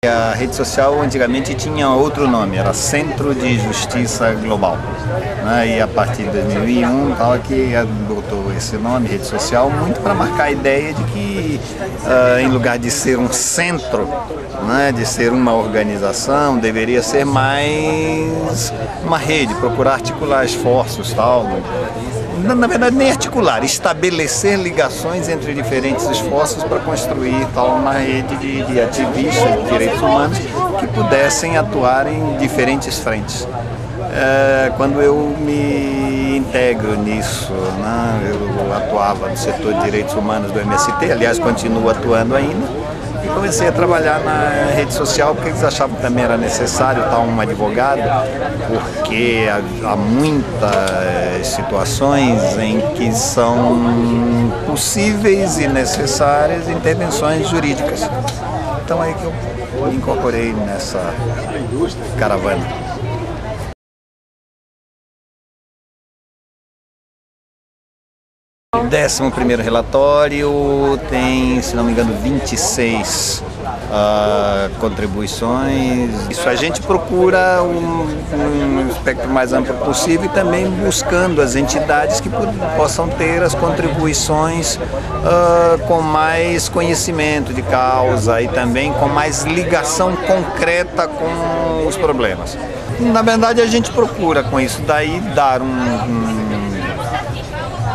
A rede social antigamente tinha outro nome, era Centro de Justiça Global, né? E a partir de 2001 tal, que botou esse nome, rede social, muito para marcar a ideia de que em lugar de ser um centro, né, de ser uma organização, deveria ser mais uma rede, procurar articular esforços tal. Na verdade, nem articular, estabelecer ligações entre diferentes esforços para construir tal uma rede de ativistas de direitos humanos que pudessem atuar em diferentes frentes. Quando eu me integro nisso, né, eu atuava no setor de direitos humanos do MST, aliás, continuo atuando ainda, e comecei a trabalhar na rede social porque eles achavam que também era necessário estar um advogado, porque há muitas situações em que são possíveis e necessárias intervenções jurídicas. Então é que eu me incorporei nessa caravana. 11º relatório tem, se não me engano, 26 contribuições. Isso a gente procura um espectro mais amplo possível e também buscando as entidades que possam ter as contribuições com mais conhecimento de causa e também com mais ligação concreta com os problemas. Na verdade, a gente procura com isso daí dar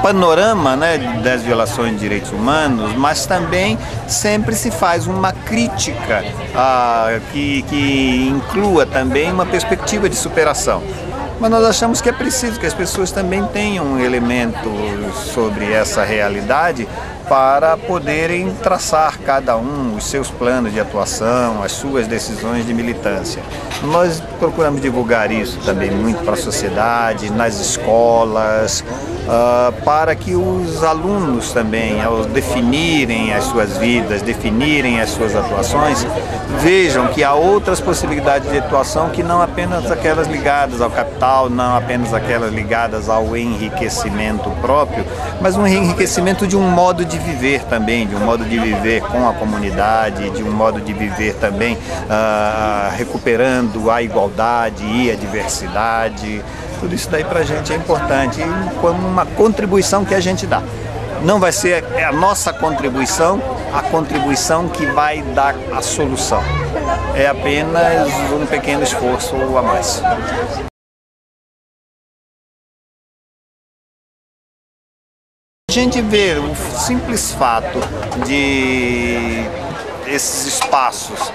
panorama, né, das violações de direitos humanos, mas também sempre se faz uma crítica que inclua também uma perspectiva de superação. Mas nós achamos que é preciso que as pessoas também tenham elementos sobre essa realidade para poderem traçar cada um os seus planos de atuação, as suas decisões de militância. Nós procuramos divulgar isso também muito para a sociedade, nas escolas, para que os alunos também, ao definirem as suas vidas, definirem as suas atuações, vejam que há outras possibilidades de atuação que não apenas aquelas ligadas ao capital, não apenas aquelas ligadas ao enriquecimento próprio, mas um enriquecimento de um modo de viver também, de um modo de viver com a comunidade, de um modo de viver também recuperando a igualdade e a diversidade. Tudo isso daí para a gente é importante e como uma contribuição que a gente dá. Não vai ser a nossa contribuição, a contribuição que vai dar a solução. É apenas um pequeno esforço a mais. A gente vê o simples fato de esses espaços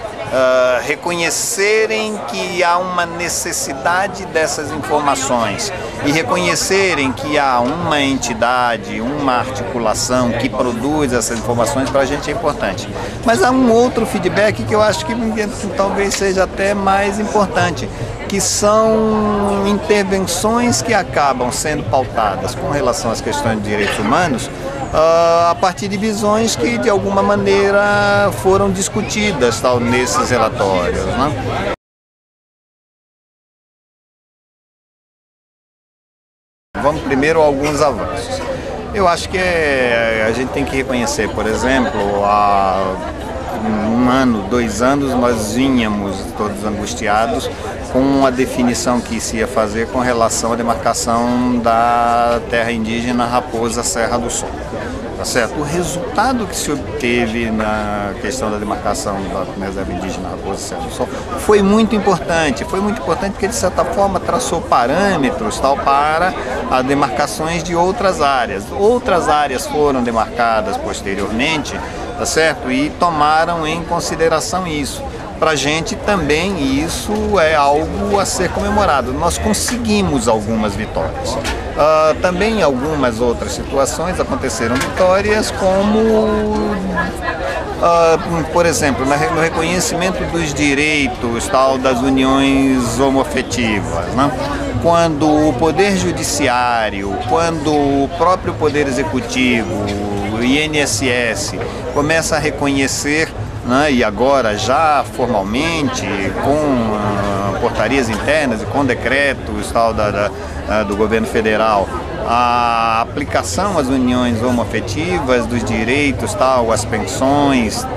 reconhecerem que há uma necessidade dessas informações e reconhecerem que há uma entidade, uma articulação que produz essas informações, para a gente é importante. Mas há um outro feedback que eu acho que talvez seja até mais importante, que são intervenções que acabam sendo pautadas com relação às questões de direitos humanos a partir de visões que de alguma maneira foram discutidas nesses relatórios, né? Vamos primeiro a alguns avanços. Eu acho que a gente tem que reconhecer, por exemplo, há 1 ano, 2 anos, nós vínhamos todos angustiados com a definição que se ia fazer com relação à demarcação da terra indígena Raposa Serra do Sol. Tá certo? O resultado que se obteve na questão da demarcação da reserva indígena Raposa Serra do Sol foi muito importante porque de certa forma traçou parâmetros para as demarcações de outras áreas. Outras áreas foram demarcadas posteriormente, tá certo? E tomaram em consideração isso. Para a gente também isso é algo a ser comemorado. Nós conseguimos algumas vitórias. Também em algumas outras situações aconteceram vitórias, como, por exemplo, no reconhecimento dos direitos das uniões homoafetivas, né? Quando o Poder Judiciário, quando o próprio Poder Executivo, o INSS, começa a reconhecer, né, e agora já formalmente com portarias internas e com decretos do governo federal a aplicação às uniões homoafetivas dos direitos, tal, as pensões,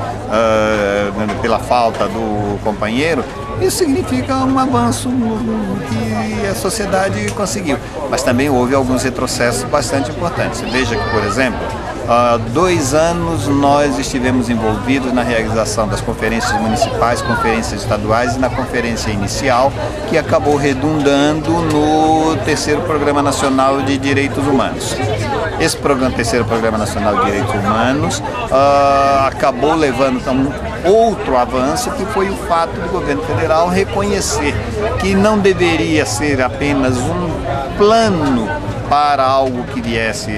pela falta do companheiro, isso significa um avanço que a sociedade conseguiu. Mas também houve alguns retrocessos bastante importantes. Veja que, por exemplo, há 2 anos nós estivemos envolvidos na realização das conferências municipais, conferências estaduais e na conferência inicial, que acabou redundando no terceiro Programa Nacional de Direitos Humanos. Esse terceiro Programa Nacional de Direitos Humanos acabou levando então outro avanço, que foi o fato do governo federal reconhecer que não deveria ser apenas um plano para algo que viesse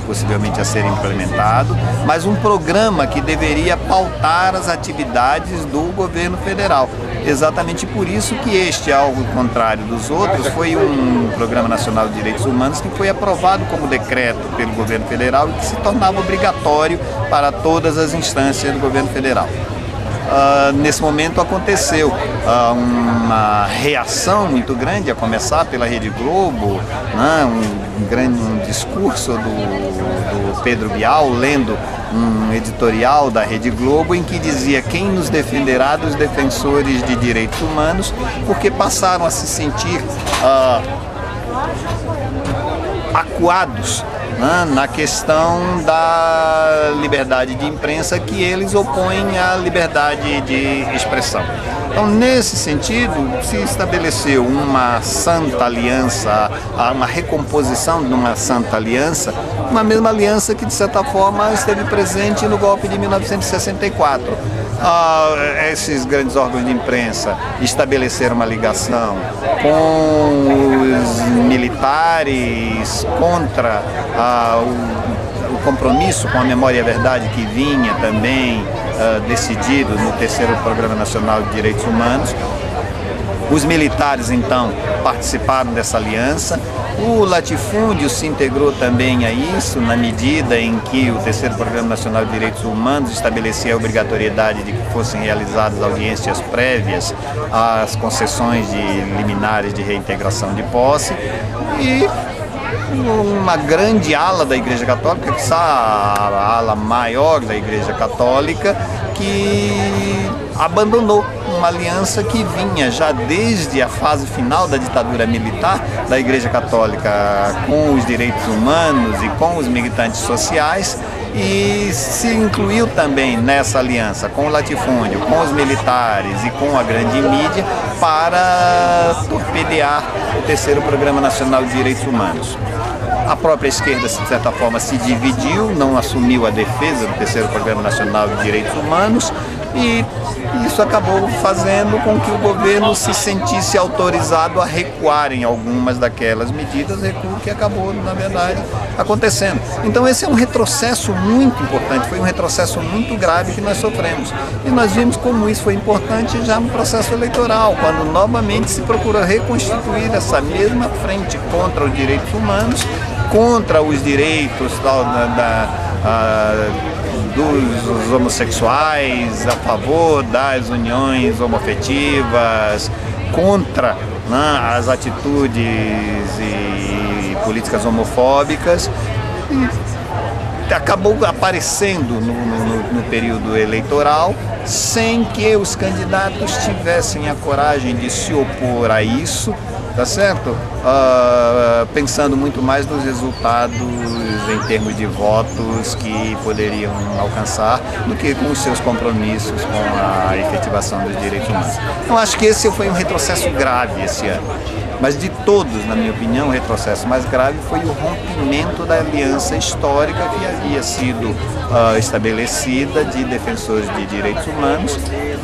possivelmente a ser implementado, mas um programa que deveria pautar as atividades do governo federal. Exatamente por isso que este, ao contrário dos outros, foi um Programa Nacional de Direitos Humanos que foi aprovado como decreto pelo governo federal e que se tornava obrigatório para todas as instâncias do governo federal. Nesse momento aconteceu uma reação muito grande, a começar pela Rede Globo, né, um discurso do Pedro Bial, lendo um editorial da Rede Globo em que dizia: quem nos defenderá dos defensores de direitos humanos, porque passaram a se sentir acuados na questão da liberdade de imprensa, que eles opõem à liberdade de expressão. Então, nesse sentido, se estabeleceu uma santa aliança, uma recomposição de uma santa aliança, uma mesma aliança que, de certa forma, esteve presente no golpe de 1964. Esses grandes órgãos de imprensa estabeleceram uma ligação com os militares contra o compromisso com a memória e a verdade que vinha também decidido no terceiro Programa Nacional de Direitos Humanos. Os militares, então, participaram dessa aliança. O latifúndio se integrou também a isso, na medida em que o terceiro Programa Nacional de Direitos Humanos estabelecia a obrigatoriedade de que fossem realizadas audiências prévias às concessões de liminares de reintegração de posse. E uma grande ala da Igreja Católica, que está a ala maior da Igreja Católica, que abandonou uma aliança que vinha já desde a fase final da ditadura militar da Igreja Católica com os direitos humanos e com os militantes sociais, e se incluiu também nessa aliança com o latifúndio, com os militares e com a grande mídia para torpedear o terceiro Programa Nacional de Direitos Humanos. A própria esquerda, de certa forma, se dividiu, não assumiu a defesa do terceiro Programa Nacional de Direitos Humanos, e isso acabou fazendo com que o governo se sentisse autorizado a recuar em algumas daquelas medidas, recuo que acabou, na verdade, acontecendo. Então esse é um retrocesso muito importante, foi um retrocesso muito grave que nós sofremos. E nós vimos como isso foi importante já no processo eleitoral, quando novamente se procura reconstituir essa mesma frente contra os direitos humanos, contra os direitos dos homossexuais, a favor das uniões homoafetivas, contra as atitudes e políticas homofóbicas, e acabou aparecendo no período eleitoral sem que os candidatos tivessem a coragem de se opor a isso, tá certo? Pensando muito mais nos resultados em termos de votos que poderiam alcançar do que com os seus compromissos com a efetivação dos direitos humanos. Então acho que esse foi um retrocesso grave esse ano. Mas de todos, na minha opinião, o retrocesso mais grave foi o rompimento da aliança histórica que havia sido estabelecida de defensores de direitos humanos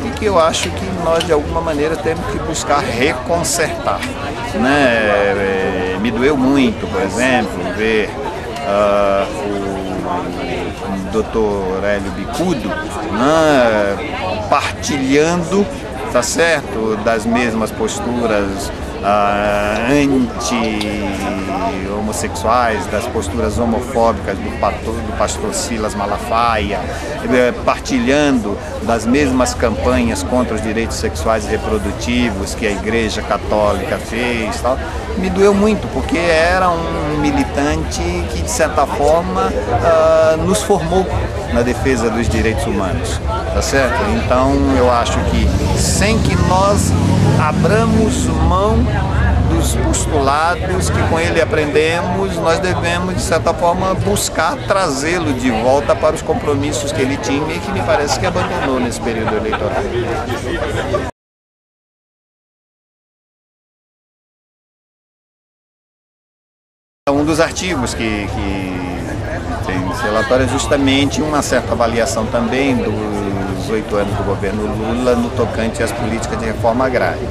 e que eu acho que nós, de alguma maneira, temos que buscar reconsertar, né? Me doeu muito, por exemplo, ver o Dr. Hélio Bicudo partilhando, tá certo, das mesmas posturas anti-homossexuais, das posturas homofóbicas do pastor Silas Malafaia, partilhando das mesmas campanhas contra os direitos sexuais e reprodutivos que a Igreja Católica fez, tal. Me doeu muito, porque era um militante que, de certa forma, nos formou na defesa dos direitos humanos, tá certo? Então, eu acho que, sem que nós abramos mão dos postulados que com ele aprendemos, nós devemos, de certa forma, buscar trazê-lo de volta para os compromissos que ele tinha e que me parece que abandonou nesse período eleitoral. Um dos artigos que tem nesse relatório é justamente uma certa avaliação também dos 8 anos do governo Lula no tocante às políticas de reforma agrária.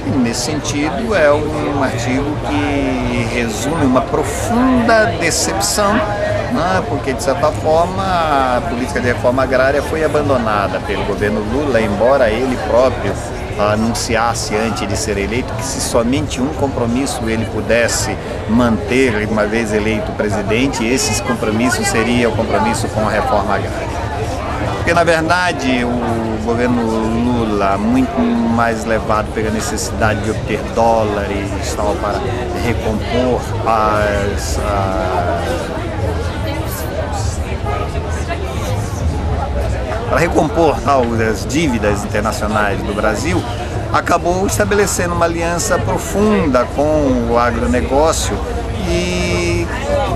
E, nesse sentido, é um artigo que resume uma profunda decepção, né, porque, de certa forma, a política de reforma agrária foi abandonada pelo governo Lula, embora ele próprio anunciasse antes de ser eleito que se somente um compromisso ele pudesse manter uma vez eleito presidente, esse compromisso seria o compromisso com a reforma agrária. Porque, na verdade, o governo Lula, muito mais levado pela necessidade de obter dólares para recompor as dívidas internacionais do Brasil, acabou estabelecendo uma aliança profunda com o agronegócio e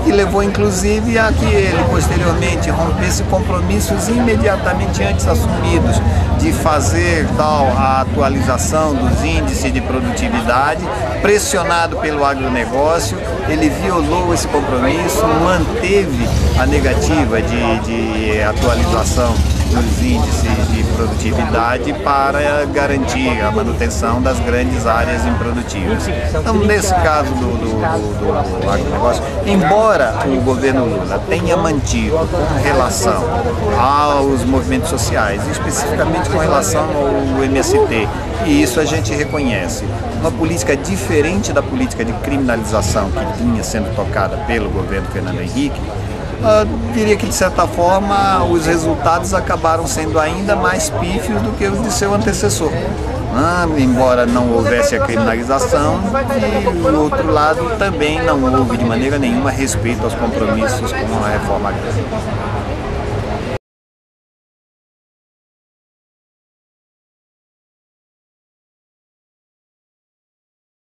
levou inclusive a que ele posteriormente rompesse compromissos imediatamente antes assumidos de fazer a atualização dos índices de produtividade. Pressionado pelo agronegócio, ele violou esse compromisso, manteve a negativa de atualização dos índices de produtividade para garantir a manutenção das grandes áreas improdutivas. Então, nesse caso do agronegócio, embora o governo Lula tenha mantido com relação aos movimentos sociais, especificamente com relação ao MST, e isso a gente reconhece, uma política diferente da política de criminalização que vinha sendo tocada pelo governo Fernando Henrique, diria que, de certa forma, os resultados acabaram sendo ainda mais pífios do que os de seu antecessor. Embora não houvesse a criminalização, e, do outro lado, também não houve de maneira nenhuma respeito aos compromissos com a reforma agrária.